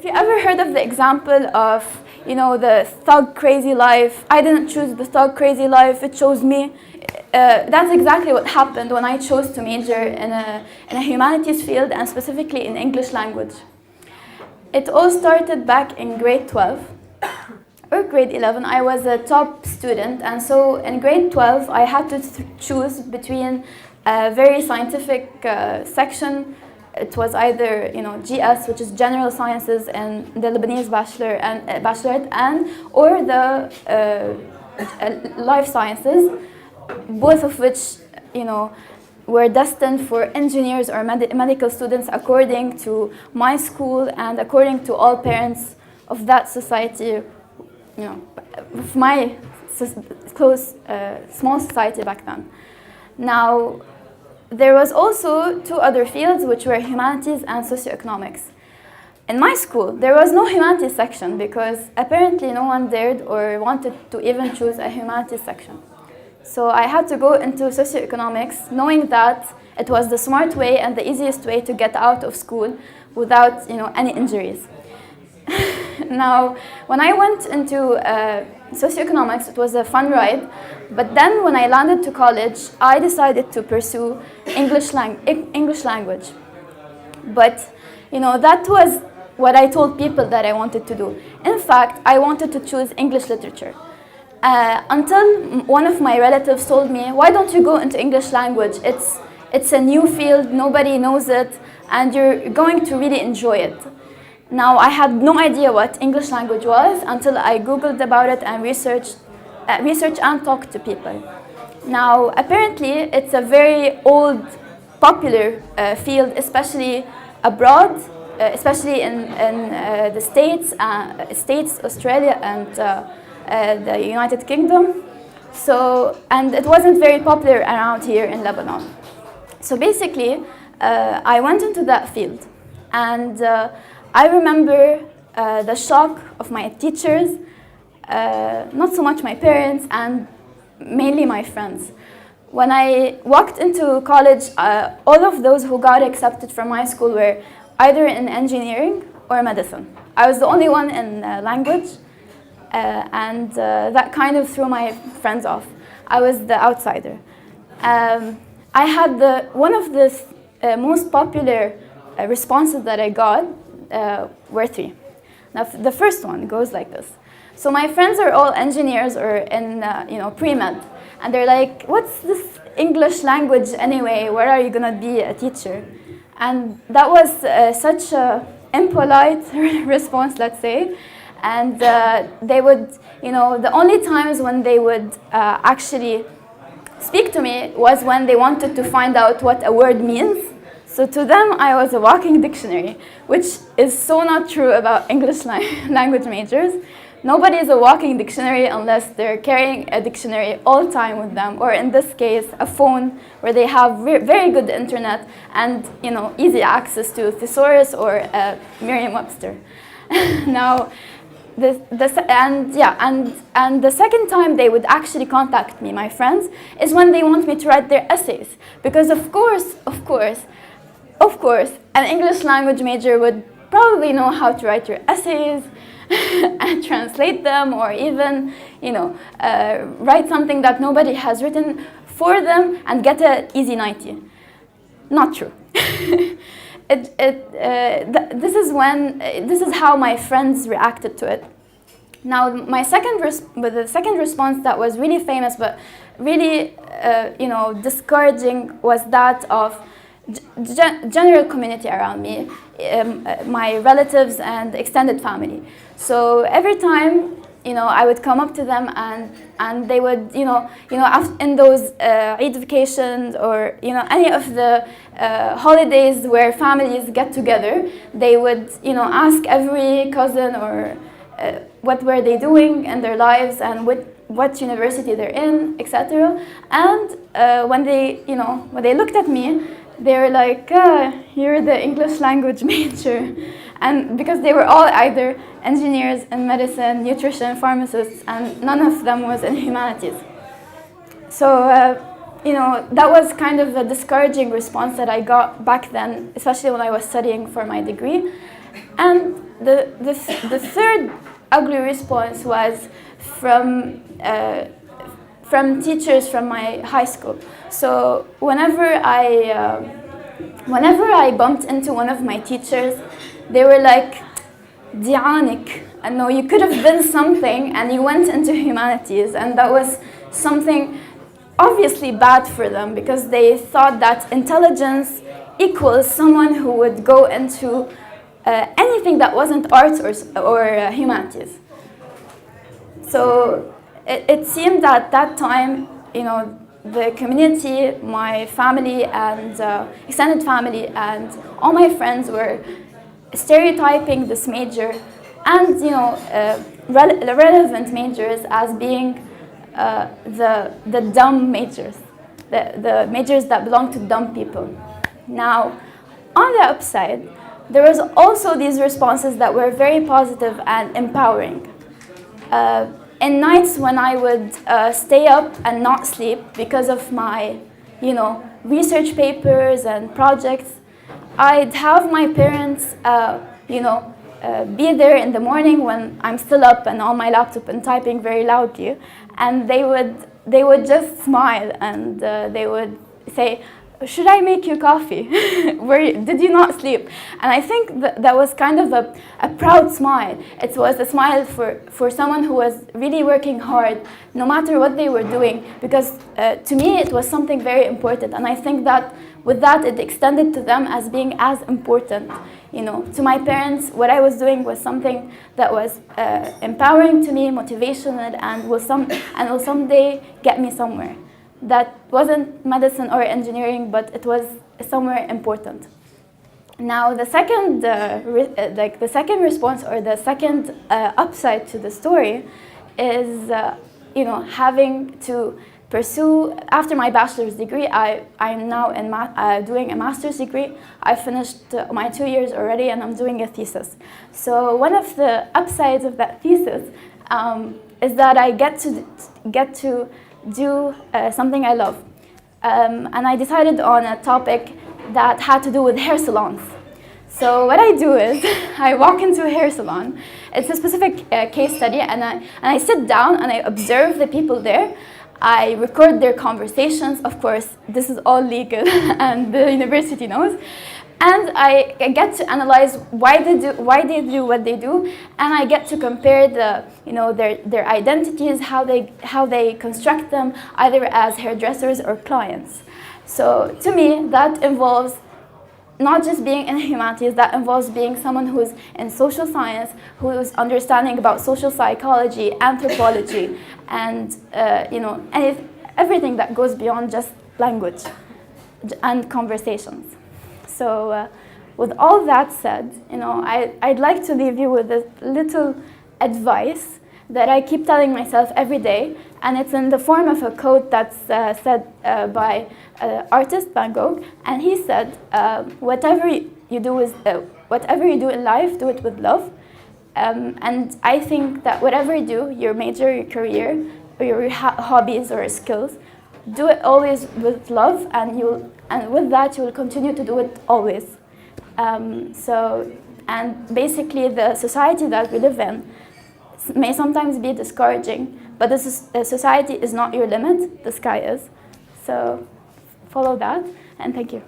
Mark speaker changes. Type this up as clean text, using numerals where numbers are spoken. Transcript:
Speaker 1: you ever heard of the example of, the thug crazy life? I didn't choose the thug crazy life, it chose me. That's exactly what happened when I chose to major in a humanities field, and specifically in English language. It all started back in grade 12 or grade 11. I was a top student, and so in grade 12 I had to choose between a very scientific section. It was either GS, which is General Sciences, and the Lebanese bachelorette, or the Life Sciences, both of which were destined for engineers or medical students, according to my school and according to all parents of that society, of my close, small society back then. Now, there was also two other fields, which were humanities and socioeconomics. In my school, there was no humanities section because apparently no one dared or wanted to even choose a humanities section. So I had to go into socioeconomics, knowing that it was the smart way and the easiest way to get out of school without any injuries. Now, when I went into socioeconomics, it was a fun ride. But then when I landed to college, I decided to pursue English language. But that was what I told people that I wanted to do. In fact, I wanted to choose English literature. Until one of my relatives told me, why don't you go into English language? It's a new field, nobody knows it, and you're going to really enjoy it. Now, I had no idea what English language was until I Googled about it and researched and talked to people. Now, apparently, it's a very old, popular field, especially abroad, especially in the States, Australia, and the United Kingdom. So, and it wasn't very popular around here in Lebanon. So basically, I went into that field, and I remember the shock of my teachers, not so much my parents, and mainly my friends. When I walked into college, all of those who got accepted from my school were either in engineering or medicine. I was the only one in language, and that kind of threw my friends off. I was the outsider. I had one of the most popular responses that I got were three. Now, the first one goes like this. So my friends are all engineers or in pre-med, and they're like, what's this English language anyway? Where are you gonna be a teacher? And that was such a impolite response, let's say. And they would, the only times when they would actually speak to me was when they wanted to find out what a word means. So to them, I was a walking dictionary, which is so not true about English language majors. Nobody is a walking dictionary unless they're carrying a dictionary all the time with them, or in this case, a phone where they have very good internet and easy access to thesaurus or Merriam-Webster. Now, and the second time they would actually contact me, my friends, is when they want me to write their essays, because of course, an English language major would probably know how to write your essays and translate them, or even, write something that nobody has written for them and get an easy 90. Not true. This is how my friends reacted to it. Now, the second response that was really famous but really, discouraging was that of general community around me, my relatives and extended family. So every time, I would come up to them and they would, in those Eid vacations or any of the holidays where families get together, they would ask every cousin or what were they doing in their lives and what university they're in, etc. And when they looked at me, they were like, you're the English language major. And because they were all either engineers in medicine, nutrition, pharmacists, and none of them was in humanities. So, that was kind of a discouraging response that I got back then, especially when I was studying for my degree. And the third ugly response was from teachers from my high school. So whenever I bumped into one of my teachers, they were like, "Dianik, I know you could have been something and you went into humanities," and that was something obviously bad for them because they thought that intelligence equals someone who would go into anything that wasn't arts or humanities. So it seemed at that time, the community, my family and extended family and all my friends were stereotyping this major and relevant majors as being the dumb majors, the majors that belong to dumb people. Now, on the upside, there was also these responses that were very positive and empowering. In nights when I would stay up and not sleep because of my, research papers and projects, I'd have my parents, be there in the morning when I'm still up and on my laptop and typing very loudly, and they would just smile and they would say, "Should I make you coffee? Did you not sleep?" And I think that was kind of a proud smile. It was a smile for someone who was really working hard, no matter what they were doing, because to me it was something very important. And I think that with that it extended to them as being as important. To my parents, what I was doing was something that was empowering to me, motivational, and will someday get me somewhere. That wasn't medicine or engineering, but it was somewhere important. Now, the second, the second response or the second upside to the story is, having to pursue. After my bachelor's degree, I'm now doing a master's degree. I finished my 2 years already, and I'm doing a thesis. So one of the upsides of that thesis is that I get to do something I love. And I decided on a topic that had to do with hair salons. So what I do is I walk into a hair salon. It's a specific case study, and I sit down and I observe the people there. I record their conversations. Of course, this is all legal and the university knows. And I get to analyze why they do what they do, and I get to compare their identities, how they construct them, either as hairdressers or clients. So to me, that involves not just being in humanities, that involves being someone who's in social science, who's understanding about social psychology, anthropology, and everything that goes beyond just language and conversations. So with all that said, I'd like to leave you with a little advice that I keep telling myself every day, and it's in the form of a quote that's said by artist Van Gogh, and he said, whatever you do in life, do it with love. And I think that whatever you do, your major, your career, or your hobbies or skills, do it always with love, and with that you will continue to do it always. And basically the society that we live in may sometimes be discouraging, but the society is not your limit, the sky is. So follow that, and thank you.